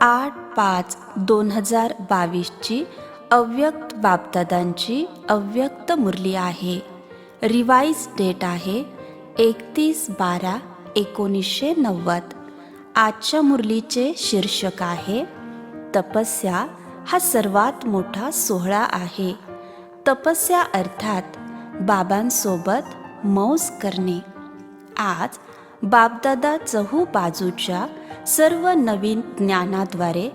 8/5/2022ची अव्यक्त बापदादांची अव्यक्त मुरली आहे. रिवाइज डेट आहे 31/12/1990. आजच्या मुरलीचे शीर्षक आहे तपस्या हा सर्वात मोठा सोहळा आहे. तपस्या अर्थात बाबांसोबत मौज करणे. आज बापदादा चहू बाजूच्या सर्व नवीन ज्ञानाद्वारे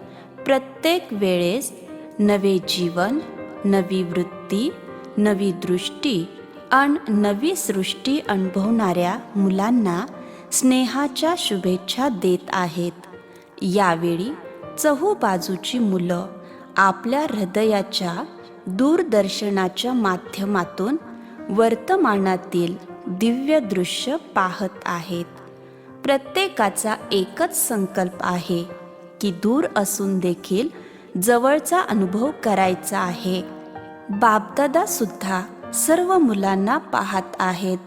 प्रत्येक वेळेस नवे जीवन, नवी वृत्ती, नवी दृष्टी आणि नवी सृष्टी अनुभवणाऱ्या मुलांना स्नेहाच्या शुभेच्छा देत आहेत. यावेळी चहू बाजूची मुलं आपल्या हृदयाच्या दूरदर्शनाच्या माध्यमातून वर्तमानातील दिव्य दृश्य पाहत आहेत. प्रत्येकाचा एकच संकल्प आहे की दूर असून देखील जवळचा अनुभव करायचा आहे. बापदादा सुद्धा सर्व मुलांना पाहत आहेत.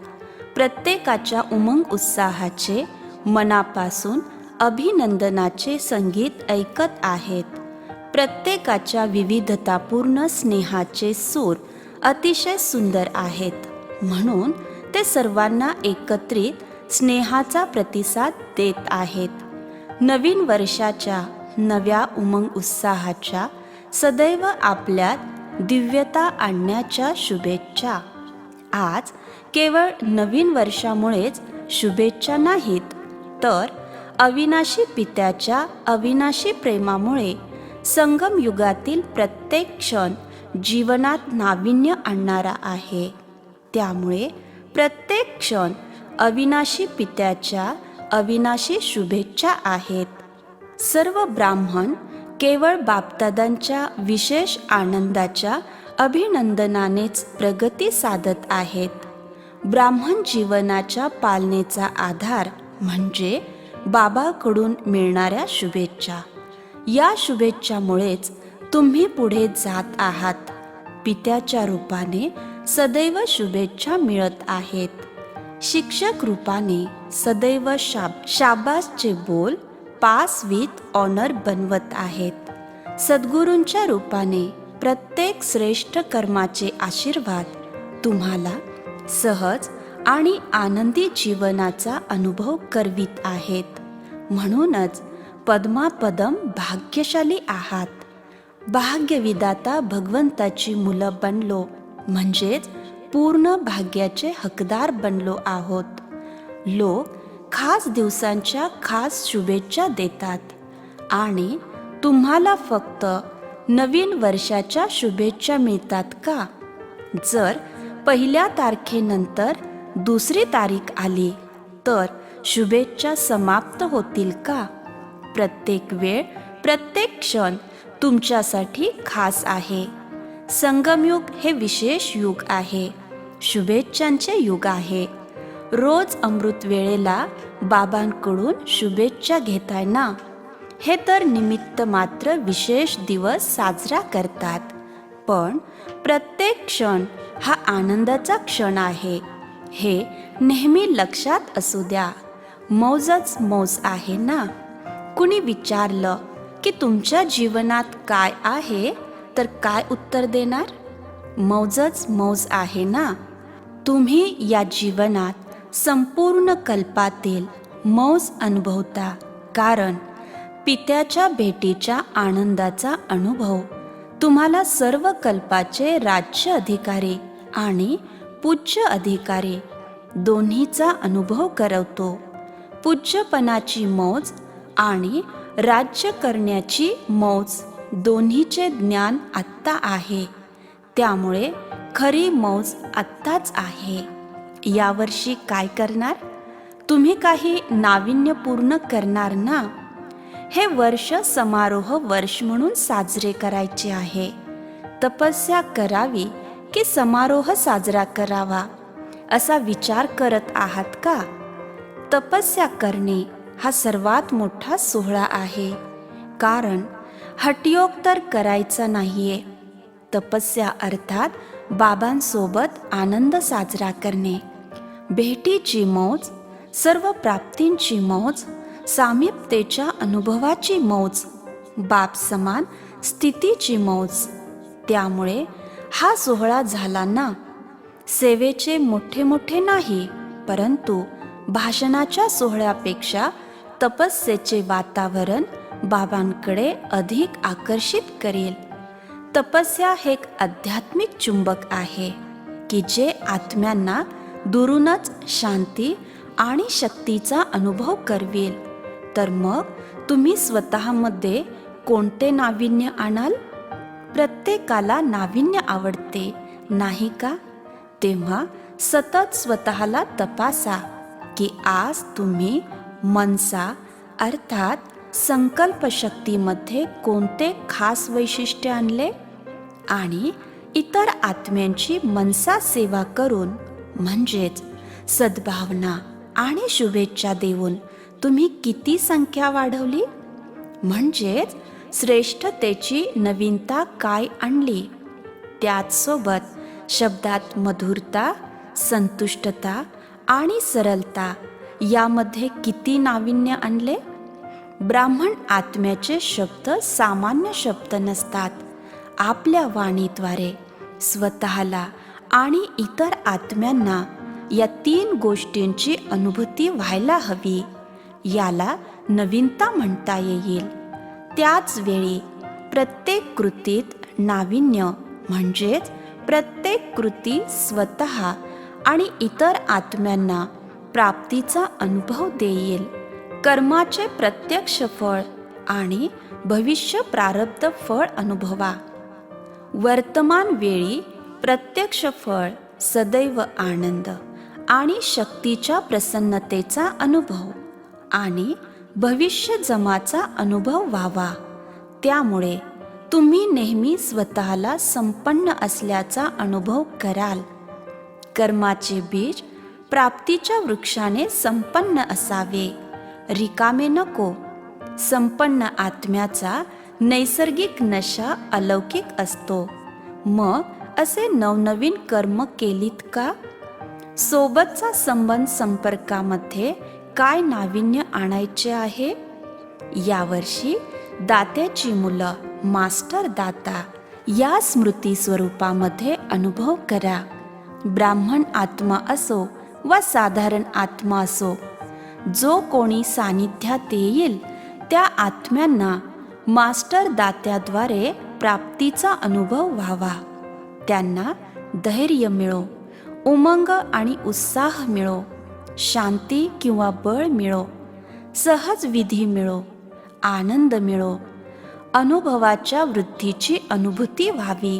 प्रत्येकाच्या उमंग उत्साहाचे मनापासून अभिनंदनाचे संगीत ऐकत आहेत. प्रत्येकाच्या विविधतापूर्ण स्नेहाचे सूर अतिशय सुंदर आहेत. म्हणून ते सर्वांना एकत्रित स्नेहाचा प्रतिसाद देत आहेत. नवीन वर्षाच्या नव्या उमंग उत्साहाच्या सदैव आपल्यात दिव्यता आणण्याच्या शुभेच्छा. आज केवळ नवीन वर्षामुळेच शुभेच्छा नाहीत, तर अविनाशी पित्याच्या अविनाशी प्रेमामुळे संगम युगातील प्रत्येक क्षण जीवनात नाविन्य आणणारा आहे. त्यामुळे प्रत्येक क्षण अविनाशी पित्याच्या अविनाशी शुभेच्छा आहेत. सर्व ब्राह्मण केवळ बापदादांच्या विशेष आनंदाच्या अभिनंदनानेच प्रगती साधत आहेत. ब्राह्मण जीवनाच्या पालनेचा आधार म्हणजे बाबाकडून मिळणाऱ्या शुभेच्छा. या शुभेच्छामुळेच तुम्ही पुढे जात आहात. पित्याच्या रूपाने सदैव शुभेच्छा मिळत आहेत. शिक्षक रूपाने सदैव शाबासचे बोल पास विथ ऑनर बनवत आहेत. सद्गुरूंच्या रूपाने प्रत्येक श्रेष्ठ कर्माचे आशीर्वाद तुम्हाला सहज आणि आनंदी जीवनाचा अनुभव करवित आहेत. म्हणूनच पद्मापदम भाग्यशाली आहात. भाग्यविधाता भगवंताची मुलं बनलो म्हणजेच पूर्ण भाग्याचे हकदार बनलो आहोत. लोक खास दिवसांच्या खास शुभेच्छा देतात आणि तुम्हाला फक्त नवीन वर्षाच्या शुभेच्छा मिळतात का? जर पहिल्या तारखेनंतर दुसरी तारीख आली तर शुभेच्छा समाप्त होतील का? प्रत्येक वेळ, प्रत्येक क्षण तुमच्यासाठी खास आहे. संगमयुग हे विशेष युग आहे. शुभेच्छांचे युग आहे. रोज अमृत वेळेला बाबांकडून शुभेच्छा घेताय ना? हे तर निमित्त मात्र विशेष दिवस साजरा करतात, पण प्रत्येक क्षण हा आनंदाचा क्षण आहे. हे नेहमी लक्षात असू द्या. मौजच मौज आहे ना? कुणी विचारलं की तुमच्या जीवनात काय आहे तर काय उत्तर देणार? मौजच मौज आहे ना? तुम्ही या जीवनात संपूर्ण कल्पातील मौज अनुभवता, कारण पित्याच्या भेटीच्या आनंदाचा अनुभव तुम्हाला सर्व कल्पाचे राज्य अधिकारी आणि पूज्य अधिकारी दोन्हीचा अनुभव करवतो. पूज्यपणाची मौज आणि राज्य करण्याची मौज दोन्हीचे ज्ञान आत्ता आहे. त्यामुळे खरी मौज आत्ताच आहे. यावर्षी काय करणार? तुम्ही काही नाविन्यपूर्ण करणार ना? हे वर्ष समारोह वर्ष म्हणून साजरे करायचे आहे. तपस्या करावी की समारोह साजरा करावा असा विचार करत आहात का? तपस्या करणे हा सर्वात मोठा सोहळा आहे, कारण हठयोग तर करायचा नाहीये. तपस्या अर्थात बाबांसोबत आनंद साजरा करणे, भेटीची मौज, सर्व प्राप्तींची मौज, सामिप्यतेच्या अनुभवाची मौज बाप समान स्थितीची मौज. त्यामुळे हा सोहळा झाला ना, सेवेचे मोठे मोठे नाही, परंतु भाषणाच्या सोहळ्यापेक्षा तपस्येचे वातावरण बाबांकडे अधिक आकर्षित करेल. तपस्या हे एक आध्यात्मिक चुंबक आहे की जे आत्म्यांना दुरूनच शांती आणि शक्तीचा अनुभव करवेल. तर मग तुम्ही स्वतःमध्ये कोणते नाविन्य आणाल? प्रत्येकाला नाविन्य आवडते, नाही का? तेव्हा सतत स्वतःला तपासा की आज तुम्ही मनसा अर्थात संकल्पशक्तीमध्ये कोणते खास वैशिष्ट्य आणले आणि इतर आत्म्यांची मनसा सेवा करून म्हणजेच सद्भावना आणि शुभेच्छा देऊन तुम्ही किती संख्या वाढवली, म्हणजेच श्रेष्ठतेची नवीनता काय आणली. त्याचसोबत शब्दात मधुरता, संतुष्टता आणि सरलता यामध्ये किती नाविन्य आणले. ब्राह्मण आत्म्याचे शब्द सामान्य शब्द नसतात. आपल्या वाणीद्वारे स्वतःला आणि इतर आत्म्यांना या 3 गोष्टींची अनुभूती व्हायला हवी. याला नवीनता म्हणता येईल. त्याच वेळी प्रत्येक कृतीत नाविन्य म्हणजेच प्रत्येक कृती स्वतः आणि इतर आत्म्यांना प्राप्तीचा अनुभव देईल. कर्माचे प्रत्यक्ष फळ आणि भविष्य प्रारब्ध फळ अनुभवा. वर्तमान वेळी प्रत्यक्ष फळ सदैव आनंद आणि शक्तीच्या प्रसन्नतेचा अनुभव आणि भविष्य जमाचा अनुभव व्हावा. त्यामुळे तुम्ही नेहमी स्वतःला संपन्न असल्याचा अनुभव कराल. कर्माचे बीज प्राप्तीच्या वृक्षाने संपन्न असावे, रिकामे नको. संपन्न आत्म्याचा नैसर्गिक नशा अलौकिक असतो. मग असे नवनवीन कर्म केलीत का? सोबतचा संबंध संपर्कामध्ये काय नाविन्य आणायचे आहे? यावर्षी दात्याची मुलं मास्टर दाता या स्मृती स्वरूपामध्ये अनुभव करा. ब्राह्मण आत्मा असो वा साधारण आत्मा असो, जो कोणी सानिध्यात येईल त्या आत्म्यांना मास्टर दात्याद्वारे प्राप्तीचा अनुभव व्हावा. त्यांना धैर्य मिळो, उमंग आणि उत्साह मिळो, शांती किंवा बळ मिळो, सहज विधी मिळो, आनंद मिळो, अनुभवाच्या वृद्धीची अनुभूती व्हावी.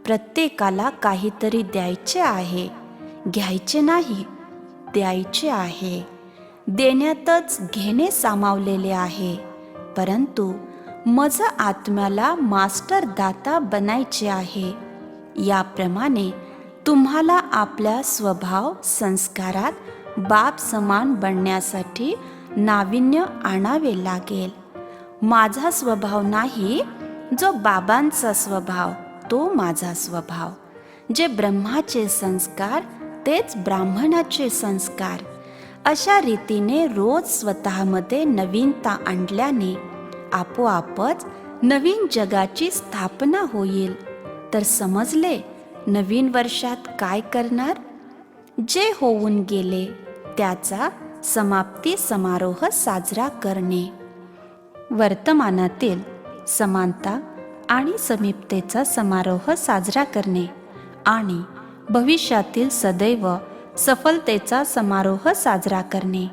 प्रत्येकाला काहीतरी द्यायचे आहे, घ्यायचे नाही, द्यायचे आहे. देण्यातच घेणे सामावलेले आहे. परंतु मज आत्म्याला मास्टर दाता बनायचे आहे. याप्रमाणे तुम्हाला आपल्या स्वभाव संस्कारात बाप समान बनण्यासाठी नाविन्य आणावे लागेल. माझा स्वभाव नाही, जो बाबांचा स्वभाव तो माझा स्वभाव. जे ब्रह्माचे संस्कार तेच ब्राह्मणाचे संस्कार. अशा रीतीने रोज स्वतःमध्ये नवीनता आणल्याने आपोआपच नवीन जगाची स्थापना होईल. तर समजले नवीन वर्षात काय करणार? जे होऊन गेले त्याचा समाप्ती समारोह साजरा करणे. वर्तमानातील समानता आणि समीपतेचा समारोह साजरा करणे आणि भविष्यातील सदैव सफलतेचा समारोह साजरा करणे.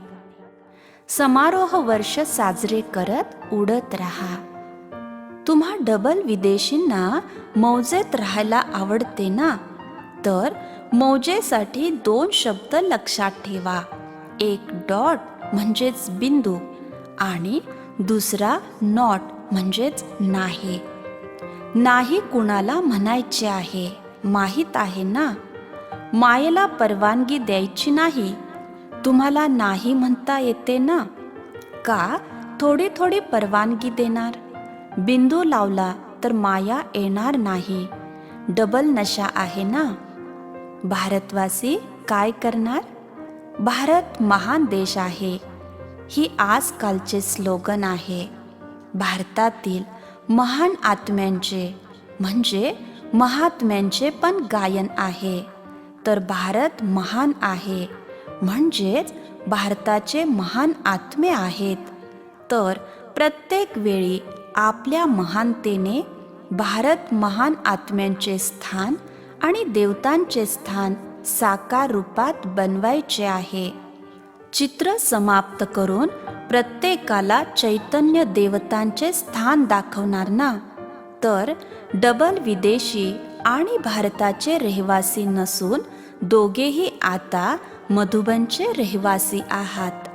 समारोह वर्ष साजरे करत उडत राहा. तुम्हा डबल विदेशींना मौजेत राहायला आवडते ना? तर मौजेसाठी 2 शब्द लक्षात ठेवा. एक डॉट म्हणजेच बिंदू आणि दुसरा नॉट म्हणजेच नाही. नाही कुणाला म्हणायचे आहे माहीत आहे ना? मायेला परवानगी द्यायची नाही. तुम्हाला नाही म्हणता येते ना? का थोडी थोडी परवानगी देणार? बिंदू लावला तर माया येणार नाही. डबल नशा आहे ना? भारतवासी काय करणार? भारत महान देश आहे ही आजकालचे स्लोगन आहे. भारतातील महान आत्म्यांचे म्हणजे महात्म्यांचे पण गायन आहे. तर भारत महान आहे म्हणजेच भारताचे महान आत्मे आहेत. तर प्रत्येक वेळी आपल्या महानतेने भारत महान आत्म्यांचे स्थान आणि देवतांचे स्थान साकार रूपात बनवायचे आहे. चित्र समाप्त करून प्रत्येकाला चैतन्य देवतांचे स्थान दाखवणार ना. तर डबल विदेशी आणि भारताचे रहिवासी नसून दोघेही आता मधुबनचे रहिवासी आहात.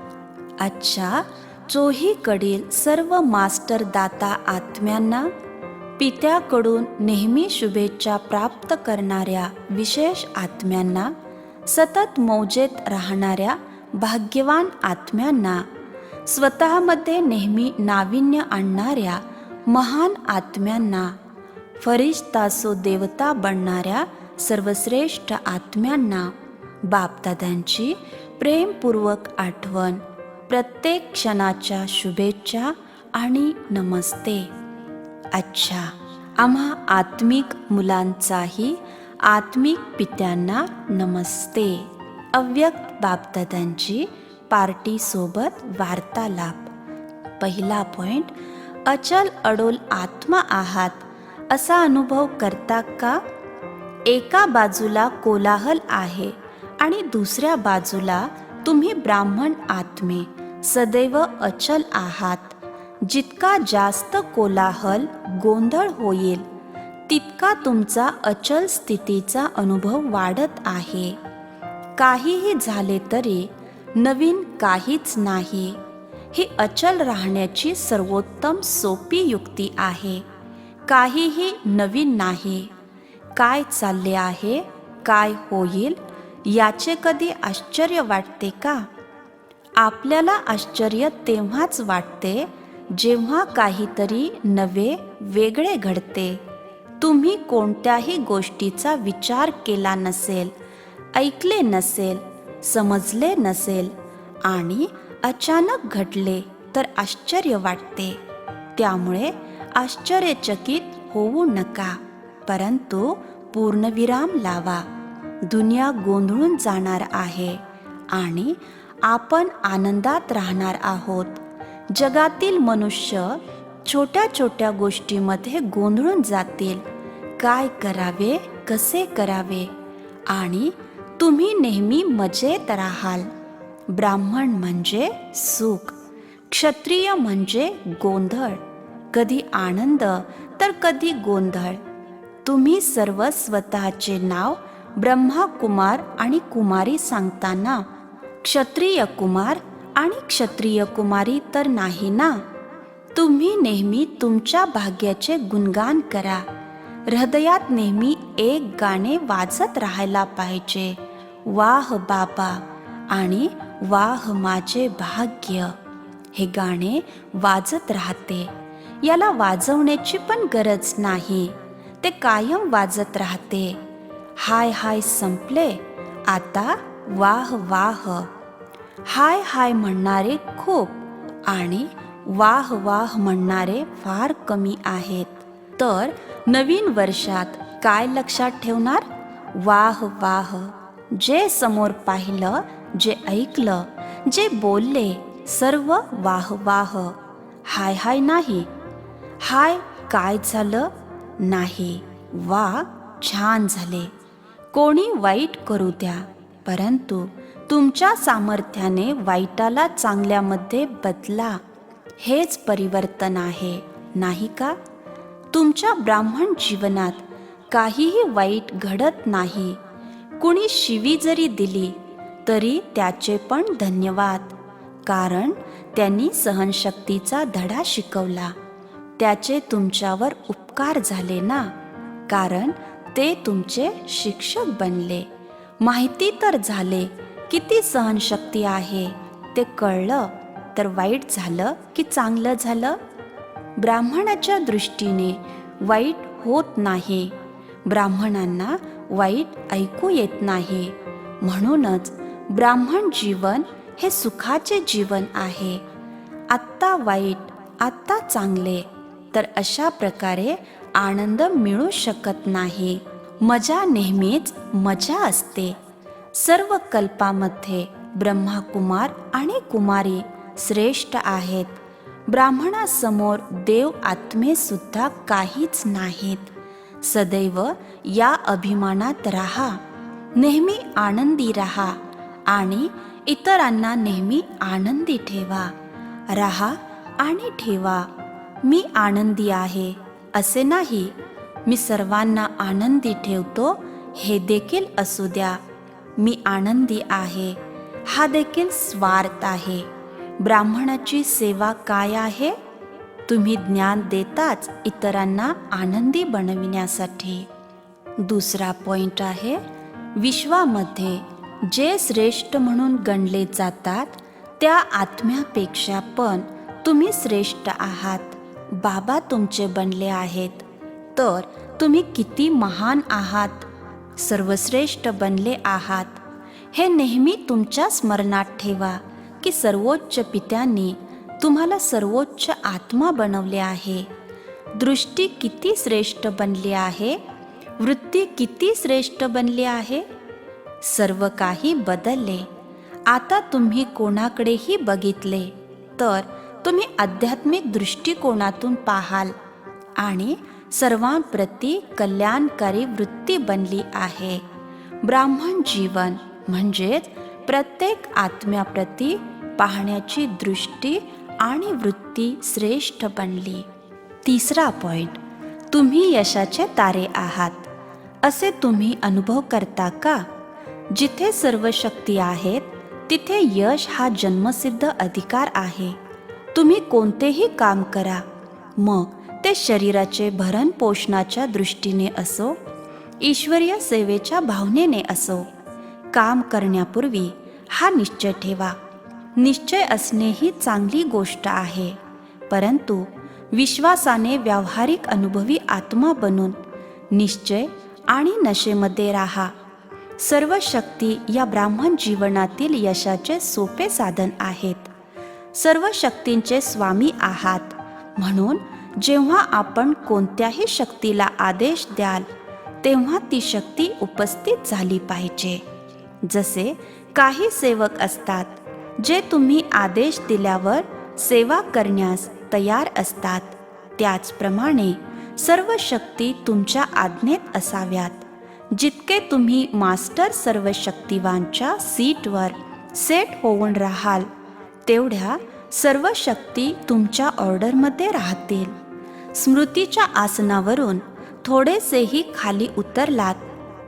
अच्छा, चोहीकडील सर्व मास्टर दाता आत्म्यांना, पित्याकडून नेहमी शुभेच्छा प्राप्त करणाऱ्या विशेष आत्म्यांना, सतत मौजेत राहणाऱ्या भाग्यवान आत्म्यांना, स्वतःमध्ये नेहमी नाविन्य आणणाऱ्या महान आत्म्यांना, फरिश्तासो देवता बनणाऱ्या सर्वश्रेष्ठ आत्म्यांना बापदादांची प्रेमपूर्वक आठवण, प्रत्येक क्षणाच्या शुभेच्छा आणि नमस्ते. अच्छा, आम्हा आत्मिक मुलांचाही आत्मिक पित्यांना नमस्ते. अव्यक्त बापदादांची पार्टीसोबत वार्तालाप. पहिला पॉइंट, अचल अडोल आत्मा आहात असा अनुभव करता का? एका बाजूला कोलाहल आहे आणि दुसऱ्या बाजूला तुम्ही ब्राह्मण आत्मे सदैव अचल आहात. जितका जास्त कोलाहल गोंधळ होईल तितका तुमचा अचल स्थितीचा अनुभव वाढत आहे. काहीही झाले तरी नवीन काहीच नाही, ही अचल राहण्याची सर्वोत्तम सोपी युक्ती आहे. काहीही नवीन नाही. काय चालले आहे, काय होईल याचे कधी आश्चर्य वाटते का? आपल्याला आश्चर्य तेव्हाच वाटते जेव्हा काहीतरी नवे वेगळे घडते. तुम्ही कोणत्याही गोष्टीचा विचार केला नसेल, ऐकले नसेल, समजले नसेल आणि अचानक घडले तर आश्चर्य वाटते. त्यामुळे आश्चर्यचकित होऊ नका, परंतु पूर्णविराम लावा. दुनिया गोंधळून जाणार आहे आणि आपण आनंदात राहणार आहोत. जगातील मनुष्य छोट्या छोट्या गोष्टीमध्ये गोंधळून जातील. काय करावे, कसे करावे, आणि तुम्ही नेहमी मजेत राहाल. ब्राह्मण म्हणजे सुख, क्षत्रिय म्हणजे गोंधळ, कधी आनंद तर कधी गोंधळ. तुम्ही सर्व स्वतःचे नाव ब्रह्मा कुमार आणि कुमारी सांगताना क्षत्रिय कुमार आणि क्षत्रिय कुमारी तर नाही ना. तुम्ही नेहमी तुमच्या भाग्याचे गुणगान करा. हृदयात नेहमी एक गाणे वाजत राहायला पाहिजे, वाह बाबा आणि वाह माझे भाग्य. हे गाणे वाजत राहते. याला वाजवण्याची पण गरज नाही, ते कायम वाजत राहते. हाय हाय संपले, आता वाह वाह. हाय हाय म्हणणारे खूप आणि वाह वाह म्हणणारे फार कमी आहेत. तर नवीन वर्षात काय लक्षात ठेवणार? वाह वाह. जे समोर पाहिलं, जे ऐकलं, जे बोलले, सर्व वाह वाह. हाय हाय नाही. हाय काय झालं नाही, वा छान झाले. कोणी वाईट करू द्या, परंतु तुमच्या सामर्थ्याने वाईटाला चांगल्यामध्ये बदला. हेच परिवर्तन आहे, नाही का? तुमच्या ब्राह्मण जीवनात काहीही वाईट घडत नाही. कुणी शिवी जरी दिली तरी त्याचे पण धन्यवाद, कारण त्यांनी सहनशक्तीचा धडा शिकवला. त्याचे तुमच्यावर उपकार झाले ना, कारण ते तुमचे शिक्षक बनले. माहिती तर झाले किती सहनशक्ती आहे, ते कळलं तर वाईट झालं की चांगलं झालं? ब्राह्मणाच्या दृष्टीने वाईट होत नाही. ब्राह्मणांना वाईट ऐकू येत नाही. म्हणूनच ब्राह्मण जीवन हे सुखाचे जीवन आहे. आत्ता वाईट, आत्ता चांगले, तर अशा प्रकारे आनंद मिळू शकत नाही. मजा नेहमीच मजा असते. सर्व कल्पामध्ये ब्रह्माकुमार आणि कुमारी श्रेष्ठ आहेत. ब्राह्मणासमोर देव आत्मे सुद्धा काहीच नाहीत. सदैव या अभिमानात राहा. नेहमी आनंदी राहा आणि इतरांना नेहमी आनंदी ठेवा. राहा आणि ठेवा. मी आनंदी आहे असे नाही, मी सर्वांना आनंदी ठेवतो हे देखील असू द्या. मी आनंदी आहे हा देखील स्वार्थ आहे. ब्राह्मणाची सेवा काय आहे? तुम्ही ज्ञान देताच इतरांना आनंदी बनविण्यासाठी. दुसरा पॉइंट आहे, विश्वामध्ये जे श्रेष्ठ म्हणून गणले जातात त्या आत्म्यापेक्षा पण तुम्ही श्रेष्ठ आहात. बाबा तुमचे बनले आहेत तर तुम्ही किती महान आहात, सर्वश्रेष्ठ बनले आहात. हे नेहमी तुमच्या स्मरणात ठेवा की सर्वोच्च पित्यांनी तुम्हाला सर्वोच्च आत्मा बनवले आहे. दृष्टी किती श्रेष्ठ बनली आहे, वृत्ती किती श्रेष्ठ बनली आहे. सर्व काही बदलले. आता तुम्ही कोणाकडेही बघितले तर तुम्ही आध्यात्मिक दृष्टिकोनातून पाहाल आणि सर्वांप्रती कल्याणकारी वृत्ती बनली आहे. ब्राह्मण जीवन म्हणजेच प्रत्येक आत्म्याप्रती पाहण्याची दृष्टी आणि वृत्ती श्रेष्ठ बनली. तिसरा पॉइंट, तुम्ही यशाचे तारे आहात असे तुम्ही अनुभव करता का? जिथे सर्व शक्ती आहेत तिथे यश हा जन्मसिद्ध अधिकार आहे. तुम्ही कोणतेही काम करा, मग ते शरीराचे भरण पोषणाच्या दृष्टीने असो, ईश्वरीय सेवेच्या भावनेने असो, काम करण्यापूर्वी हा निश्चय ठेवा. निश्चय असणे ही चांगली गोष्ट आहे, परंतु विश्वासाने व्यावहारिक अनुभवी आत्मा बनून निश्चय आणि नशेमध्ये राहा. सर्व शक्ती या ब्राह्मण जीवनातील यशाचे सोपे साधन आहेत. सर्व शक्तींचे स्वामी आहात, म्हणून जेव्हा आपण कोणत्याही शक्तीला आदेश द्याल तेव्हा ती शक्ती उपस्थित झाली पाहिजे. जसे काही सेवक असतात जे तुम्ही आदेश दिल्यावर सेवा करण्यास तयार असतात, त्याचप्रमाणे सर्व शक्ती तुमच्या आज्ञेत असाव्यात. जितके तुम्ही मास्टर सर्व शक्तिवानच्या सीटवर सेट होऊन राहाल तेवढ्या सर्व शक्ती तुमच्या ऑर्डरमध्ये राहतील. स्मृतीच्या आसनावरून थोडेसेही खाली उतरलात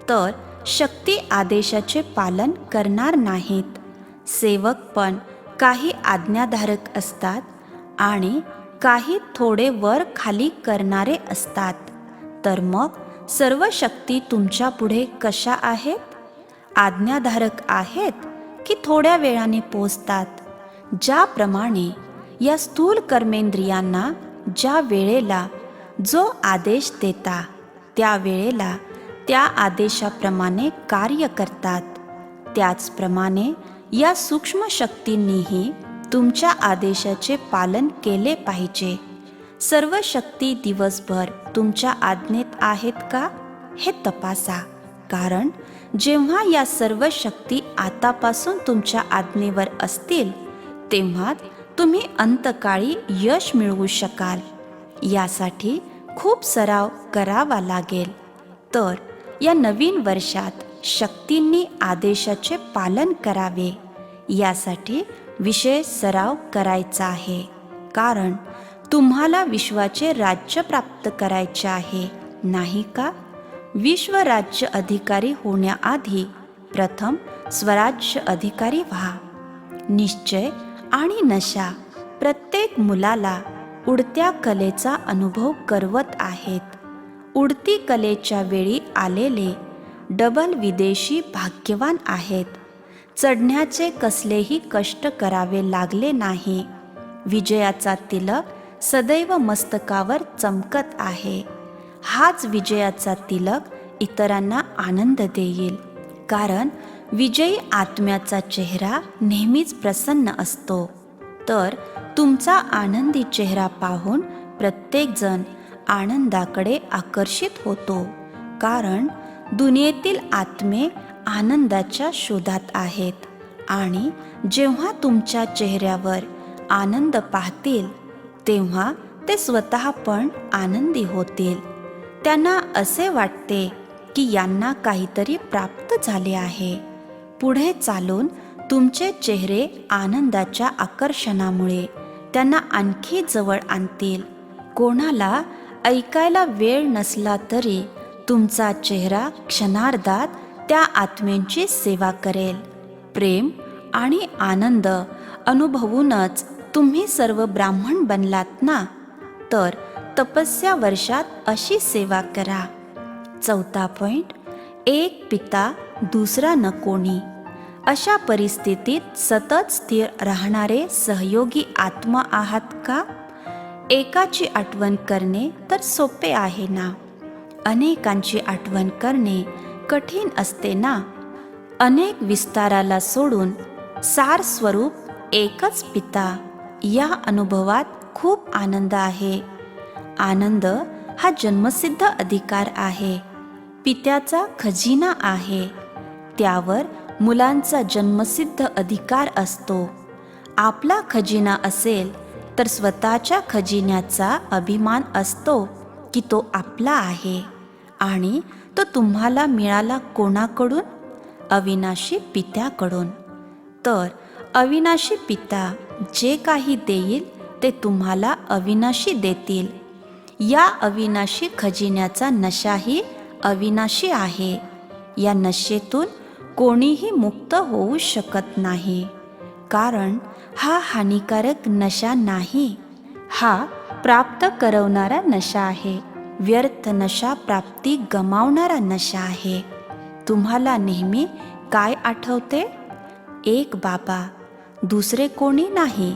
तर शक्ती आदेशाचे पालन करणार नाहीत. सेवक पण काही आज्ञाधारक असतात आणि काही थोडे वर खाली करणारे असतात. तर मग सर्व शक्ती तुमच्या पुढे कशा आहेत? आज्ञाधारक आहेत की थोड्या वेळाने पोचतात? ज्याप्रमाणे या स्थूल कर्मेंद्रियांना ज्या वेळेला जो आदेश देता त्या वेळेला त्या आदेशाप्रमाणे कार्य करतात, त्याचप्रमाणे या सूक्ष्म शक्तींनीही तुमच्या आदेशाचे पालन केले पाहिजे. सर्व शक्ती दिवसभर तुमच्या आज्ञेत आहेत का हे तपासा, कारण जेव्हा या सर्व शक्ती आतापासून तुमच्या आज्ञेवर असतील तेव्हा तुम्ही अंतकाळी यश मिळवू शकाल. यासाठी खूप सराव करावा लागेल. तर या नवीन वर्षात शक्तींनी आदेशाचे पालन करावे यासाठी विशेष सराव करायचा आहे, कारण तुम्हाला विश्वाचे राज्य प्राप्त करायचे आहे, नाही का? विश्व राज्य अधिकारी होण्याआधी प्रथम स्वराज्य अधिकारी व्हा. निश्चय आणि नशा प्रत्येक मुलाला उडत्या कलेचा अनुभव करवत आहेत. उडती कलेच्या वेळी आलेले डबल विदेशी भाग्यवान आहेत. चढण्याचे कसलेही कष्ट करावे लागले नाही. विजयाचा तिलक सदैव मस्तकावर चमकत आहे. हाच विजयाचा तिलक इतरांना आनंद देईल, कारण विजयी आत्म्याचा चेहरा नेहमीच प्रसन्न असतो. तर तुमचा आनंदी चेहरा पाहून प्रत्येकजण आनंदाकडे आकर्षित होतो, कारण दुनियेतील आत्मे आनंदाच्या शोधात आहेत. आणि जेव्हा तुमच्या चेहऱ्यावर आनंद पाहतील तेव्हा ते स्वतः पण आनंदी होतील. त्यांना असे वाटते की यांना काहीतरी प्राप्त झाले आहे. पुढे चालून तुमचे चेहरे आनंदाच्या आकर्षणामुळे त्यांना आणखी जवळ आणतील. कोणाला ऐकायला वेळ नसला तरी तुमचा चेहरा क्षणार्धात त्या आत्म्यांची सेवा करेल. प्रेम आणि आनंद अनुभवूनच तुम्ही सर्व ब्राह्मण बनलात ना, तर तपस्या वर्षात अशी सेवा करा. 4 पॉइंट, एक पिता दुसरा न कोणी. अशा परिस्थितीत सतत स्थिर राहणारे सहयोगी आत्मा आहात का? एकाची आठवण करणे तर सोपे आहे ना, अनेकांची आठवण करणे कठीण असते ना. अनेक विस्ताराला सोडून सार स्वरूप एकच पिता, या अनुभवात खूप आनंद आहे. आनंद हा जन्मसिद्ध अधिकार आहे, पित्याचा खजिना आहे. त्यावर मुलांचा जन्मसिद्ध अधिकार असतो. आपला खजिना असेल तर स्वतःच्या खजिन्याचा अभिमान असतो की तो आपला आहे, आणि तो तुम्हाला मिळाला कोणाकडून? अविनाशी पित्याकडून. तर अविनाशी पिता जे काही देईल ते तुम्हाला अविनाशी देतील. या अविनाशी खजिन्याचा नशाही अविनाशी आहे. या नशेतून कोणीही मुक्त होऊ शकत नाही, कारण हा हानिकारक नशा नाही. हा प्राप्त करवणारा नशा आहे. व्यर्थ नशा प्राप्ती गमावणारा नशा आहे. तुम्हाला नेहमी काय आठवते? एक बाबा, दुसरे कोणी नाही.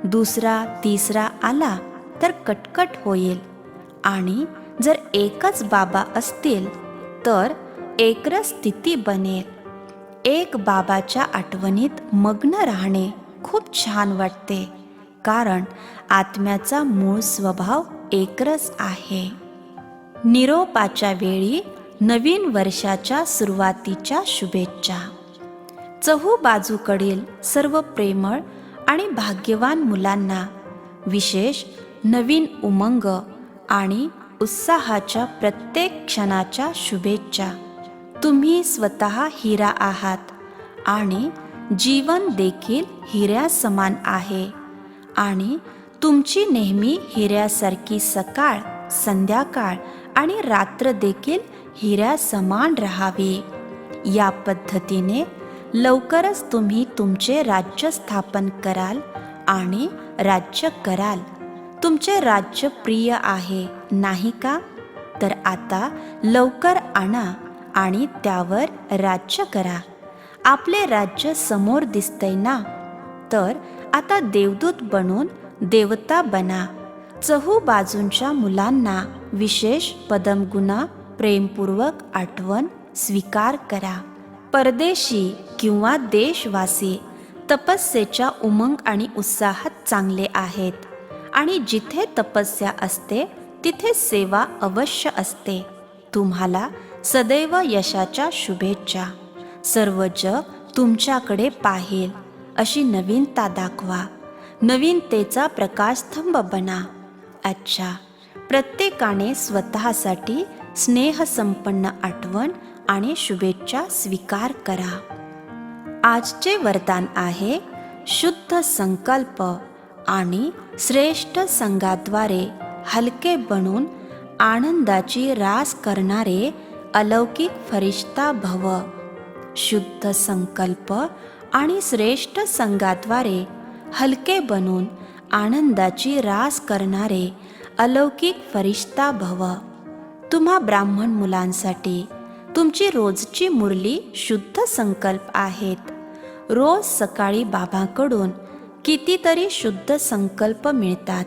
दुसरा तिसरा आला तर कटकट होईल. आणि जर एकच बाबा असतील तर एकरस स्थिती बनेल. एक बाबाच्या आठवणीत मग्न राहणे खूप छान वाटते, कारण आत्म्याचा मूळ स्वभाव एकरस आहे. निरोपाच्या वेळी नवीन वर्षाच्या सुरुवातीच्या शुभेच्छा. चहूबाजूकडील सर्व प्रेमळ आणि भाग्यवान मुलांना विशेष नवीन उमंग आणि उत्साहाच्या प्रत्येक क्षणाच्या शुभेच्छा. तुम्ही स्वतः हिरा आहात आणि जीवन देखील हिऱ्या समान आहे, आणि तुमची नेहमी हिऱ्यासारखी सकाळ, संध्याकाळ आणि रात्र देखील हिऱ्या समान राहावी. या पद्धतीने लवकरच तुम्ही तुमचे राज्य स्थापन कराल आणि राज्य कराल. तुमचे राज्य प्रिय आहे नाही का? तर आता लवकर आणा आणि त्यावर राज्य करा. आपले राज्य समोर दिसतंय ना, तर आता देवदूत बनून देवता बना. चहूबाजूंच्या मुलांना विशेष पदमगुणा प्रेमपूर्वक आठवण स्वीकार करा. परदेशी किंवा देशवासी तपस्येच्या उमंग आणि उत्साहात चांगले आहेत, आणि जिथे तपस्या असते तिथे सेवा अवश्य असते. तुम्हाला सदैव यशाच्या शुभेच्छा. सर्व जग तुमच्याकडे पाहेल अशी नवीनता दाखवा. नवीनतेचा प्रकाशस्तंभ बना. अच्छा, प्रत्येकाने स्वतःसाठी स्नेहसंपन्न आठवण आणि शुभेच्छा स्वीकार करा. आजचे वरदान आहे शुद्ध संकल्प आणि श्रेष्ठ संघाद्वारे हलके बनून आनंदाची रास करणारे अलौकिक फरिश्ता भव. शुद्ध संकल्प आणि श्रेष्ठ संघाद्वारे हलके बनून आनंदाची रास करणारे अलौकिक फरिश्ता भव. तुम्हा ब्राह्मण मुलांसाठी तुमची रोजची मुरली शुद्ध संकल्प आहेत. रोज सकाळी बाबांकडून कितीतरी शुद्ध संकल्प मिळतात.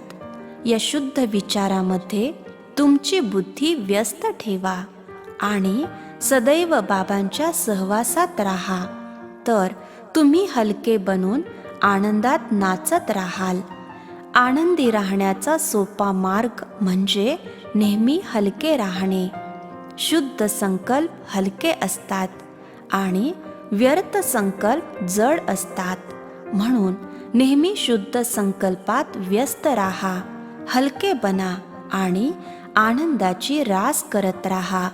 या शुद्ध विचारामध्ये तुमची बुद्धी व्यस्त ठेवा आणि सदैव बाबांच्या सहवासात राहा, तर तुम्ही हलके बनून आनंदात नाचत राहाल. आनंदी राहण्याचा सोपा मार्ग म्हणजे नेहमी हलके राहणे. शुद्ध संकल्प हलके असतात आणि व्यर्थ संकल्प जड असतात. म्हणून नेहमी शुद्ध संकल्पात व्यस्त राहा, हलके बना आणि आनंदाची रास करत राहा.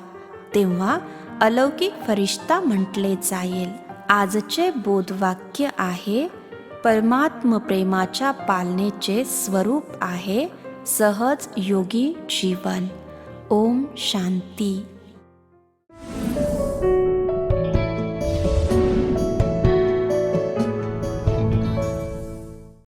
तेव्हा अलौकिक फरिश्ता म्हटले जाईल. आजचे बोधवाक्य आहे, परमात्म प्रेमाच्या पालनेचे स्वरूप आहे सहज योगी जीवन. ओम शांती.